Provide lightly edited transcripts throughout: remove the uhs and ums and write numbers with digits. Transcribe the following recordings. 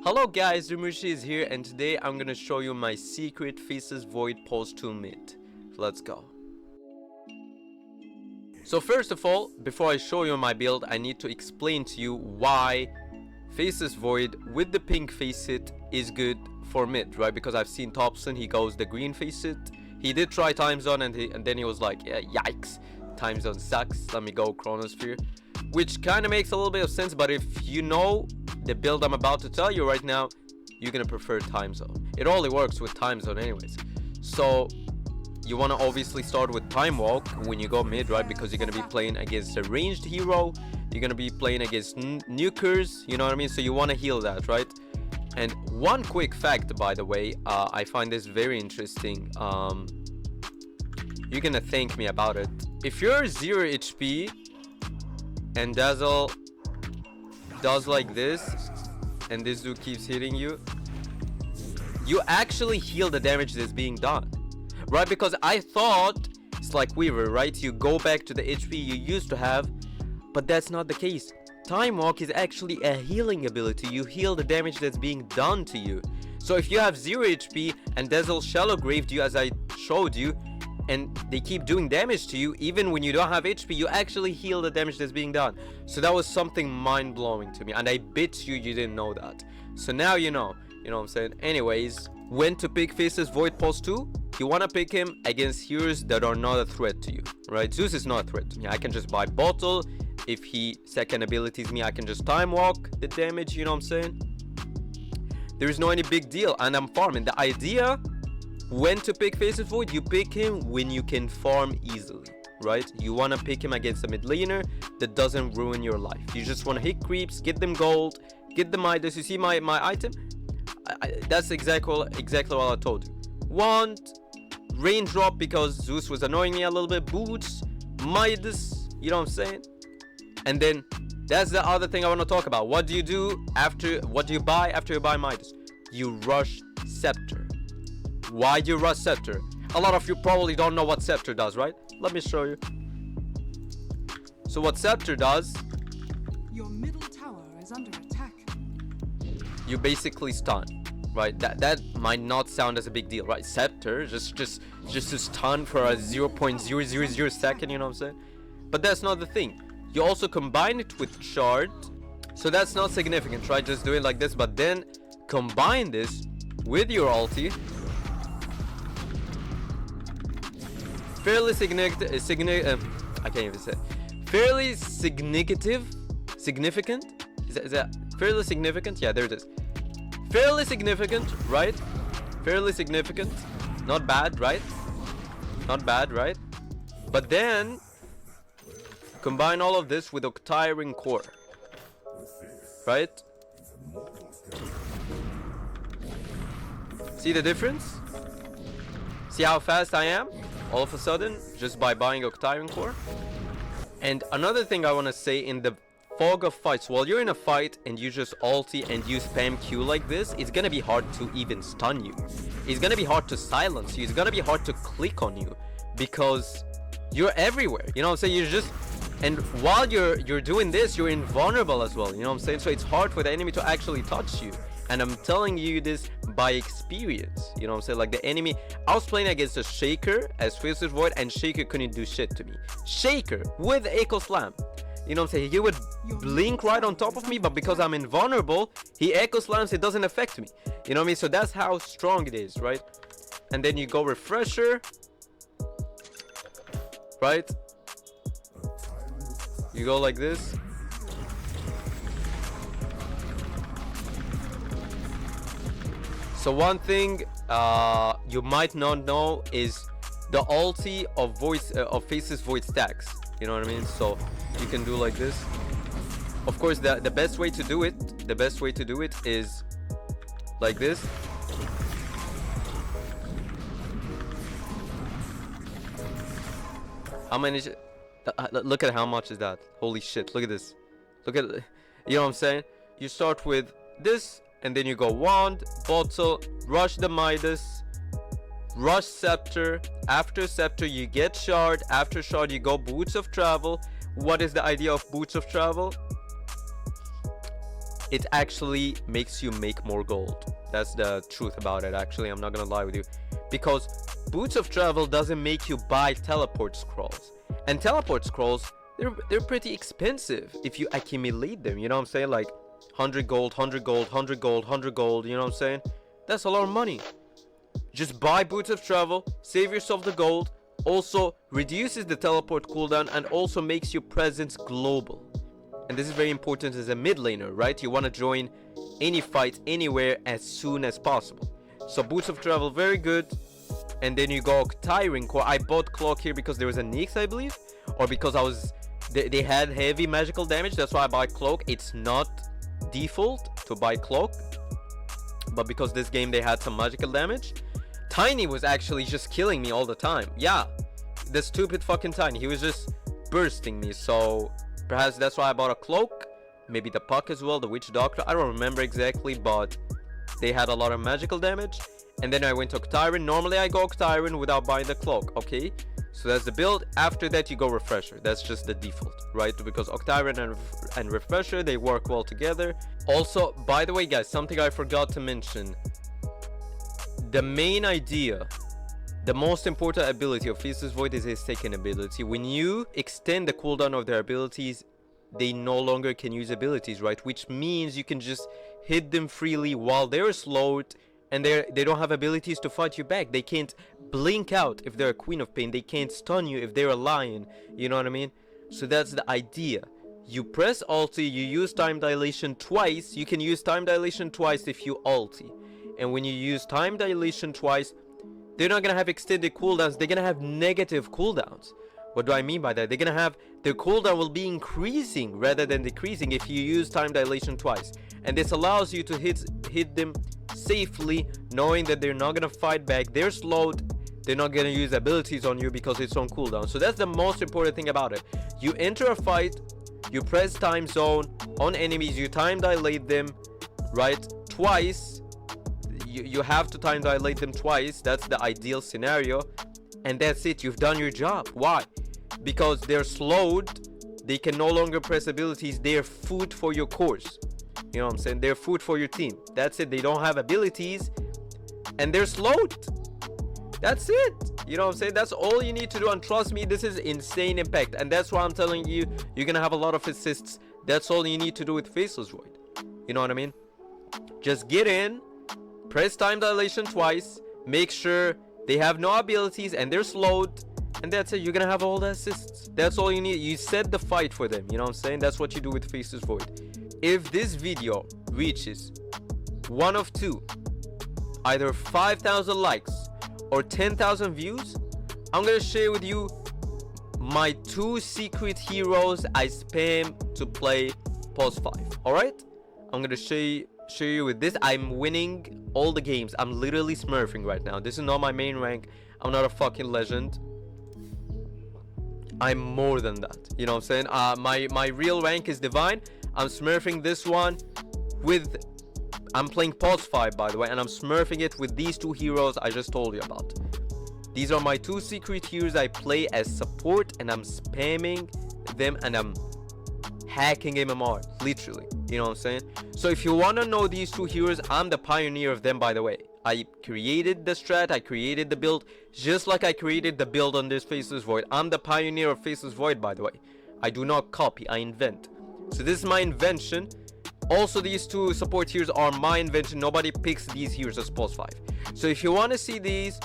Hello guys, Rimushi is here and today I'm gonna show you my secret Faceless Void pulse 2 mid. Let's go. So first of all, before I show you my build, I need to explain to you why Faceless Void with the pink facet is good for mid, right? Because I've seen Topson, he goes the green facet. He did try time zone and then he was like, yeah, yikes, time zone sucks, let me go chronosphere. Which kind of makes a little bit of sense, but if you know the build I'm about to tell you right now, you're gonna prefer time zone. It only works with time zone anyways. So you want to obviously start with time walk when you go mid, right? Because you're gonna be playing against a ranged hero, you're gonna be playing against nukers, you know what I mean? So you want to heal that, right? And one quick fact, by the way, I find this very interesting. You're gonna thank me about it. If you're 0 HP and Dazzle does like this and this dude keeps hitting you, you actually heal the damage that's being done, right? Because I thought it's like Weaver, right? You go back to the HP you used to have, but that's not the case. Time walk is actually a healing ability. You heal the damage that's being done to you. So if you have 0 HP and Dazzle shallow graved you as I showed you, and they keep doing damage to you, even when you don't have HP, you actually heal the damage that's being done. So that was something mind-blowing to me, and I bet you didn't know that. So now you know what I'm saying? Anyways, when to pick Faceless Void Pulse 2? You want to pick him against heroes that are not a threat to you, right? Zeus is not a threat to me. I can just buy bottle. If he second abilities me, I can just time walk the damage, you know what I'm saying? There is no any big deal, and I'm farming. The idea when to pick Faceless Void, you pick him when you can farm easily, right? You want to pick him against a mid laner that doesn't ruin your life. You just want to hit creeps, get them gold, get them Midas. You see my item? That's exactly what I told you. Want raindrop because Zeus was annoying me a little bit. Boots, Midas, you know what I'm saying? And then that's the other thing I want to talk about. What do you do after? What do you buy after you buy Midas? You rush Scepter. Why do you rush Scepter? A lot of you probably don't know what Scepter does, right? Let me show you. So what Scepter does, your middle tower is under attack. You basically stun, right? That might not sound as a big deal, right? Scepter just to stun for a 0.000 second, you know what I'm saying? But that's not the thing. You also combine it with shard, so that's not significant, right? Just do it like this, but then combine this with your ulti. Fairly significant. I can't even say. Fairly significant. Is that fairly significant? Yeah, there it is. Fairly significant, right? Fairly significant. Not bad, right? Not bad, right? But then combine all of this with Octiring Core, right? See the difference? See how fast I am? All of a sudden, just by buying Octiring Core. And another thing I want to say, in the fog of fights, while you're in a fight and you just ulti and you spam Q like this, it's gonna be hard to even stun you. It's gonna be hard to silence you. It's gonna be hard to click on you because you're everywhere. You know what I'm saying? You're just, and while you're doing this, you're invulnerable as well. You know what I'm saying? So it's hard for the enemy to actually touch you. And I'm telling you this by experience. You know what I'm saying? Like the enemy, I was playing against a Shaker as Faceless Void, and Shaker couldn't do shit to me. Shaker with Echo Slam. You know what I'm saying? He would blink right on top of me, but because I'm invulnerable, he Echo Slams, it doesn't affect me. You know what I mean? So that's how strong it is, right? And then you go Refresher, right? You go like this. So one thing you might not know is the ulti of Faceless Void stacks. You know what I mean? So you can do like this. Of course, the best way to do it, is like this. How many? Look at how much is that? Holy shit! Look at this. Look at, you know what I'm saying? You start with this. And then you go wand, bottle, rush the Midas, rush Scepter. After Scepter, you get shard. After shard, you go Boots of Travel. What is the idea of Boots of Travel? it actually makes you make more gold. That's the truth about it, actually. I'm not gonna lie with you, because Boots of Travel doesn't make you buy teleport scrolls, and teleport scrolls, they're pretty expensive if you accumulate them, you know what I'm saying? Like 100 gold, 100 gold, 100 gold, 100 gold, you know what I'm saying? That's a lot of money. Just buy Boots of Travel, save yourself the gold, also reduces the teleport cooldown, and also makes your presence global. And this is very important as a mid laner, right? You want to join any fight anywhere as soon as possible. So Boots of Travel, very good. And then you go Tiring Core. I bought Cloak here because there was a Nyx, I believe, or because they had heavy magical damage. That's why I buy Cloak. It's not default to buy Cloak, but because this game they had some magical damage. Tiny was actually just killing me all the time. Yeah, the stupid fucking Tiny, he was just bursting me. So perhaps that's why I bought a Cloak, maybe the Puck as well, the Witch Doctor, I don't remember exactly, but they had a lot of magical damage. And then I went to Octarian. Normally I go Octarian without buying the Cloak, okay? So that's the build. After that you go Refresher. That's just the default, right? Because Octarian and Refresher, they work well together. Also, by the way guys, something I forgot to mention. The main idea, the most important ability of Faceless Void is his second ability. When you extend the cooldown of their abilities, they no longer can use abilities, right? Which means you can just hit them freely while they're slowed, and they don't have abilities to fight you back. They can't blink out if they're a Queen of Pain. They can't stun you if they're a Lion. You know what I mean? So that's the idea. You press ulti, you use time dilation twice. You can use time dilation twice if you ulti. And when you use time dilation twice, they're not gonna have extended cooldowns. They're gonna have negative cooldowns. What do I mean by that? They're gonna have, their cooldown will be increasing rather than decreasing if you use time dilation twice. And this allows you to hit them safely, knowing that they're not gonna fight back. They're slowed. They're not gonna use abilities on you because it's on cooldown. So that's the most important thing about it. You enter a fight, you press time zone on enemies, you time dilate them, right? Twice. You have to time dilate them twice. That's the ideal scenario, and that's it. You've done your job. Why? Because they're slowed, they can no longer press abilities. They're food for your course, you know what I'm saying? They're food for your team. That's it. They don't have abilities and they're slowed. That's it, you know what I'm saying? That's all you need to do, and trust me, this is insane impact. And that's why I'm telling you, you're gonna have a lot of assists. That's all you need to do with Faceless Void, you know what I mean? Just get in, press time dilation twice, make sure they have no abilities and they're slowed, and that's it. You're gonna have all the assists. That's all you need. You set the fight for them, you know what I'm saying? That's what you do with Faceless Void. If this video reaches one of two, either 5,000 likes or 10,000 views, I'm gonna share with you my 2 secret heroes I spam to play post 5. All right, I'm gonna show you with this. I'm winning all the games. I'm literally smurfing right now. This is not my main rank. I'm not a fucking legend. I'm more than that, you know what I'm saying? My real rank is divine. I'm smurfing this one with, I'm playing post 5 by the way, and I'm smurfing it with these 2 heroes I just told you about. These are my 2 secret heroes I play as support, and I'm spamming them and I'm hacking MMR, literally, you know what I'm saying? So if you want to know these 2 heroes, I'm the pioneer of them, by the way. I created the strat, I created the build, just like I created the build on this Faceless Void. I'm the pioneer of Faceless Void, by the way. I do not copy, I invent. So this is my invention. Also, these 2 support heroes are my invention. Nobody picks these heroes as post 5. So if you want to see these,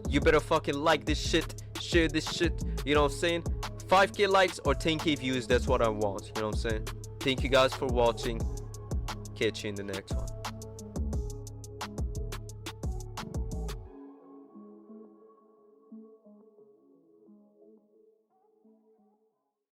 you better fucking like this shit, share this shit, you know what I'm saying? 5k likes or 10k views, that's what I want, you know what I'm saying? Thank you guys for watching. Catch you in the next one.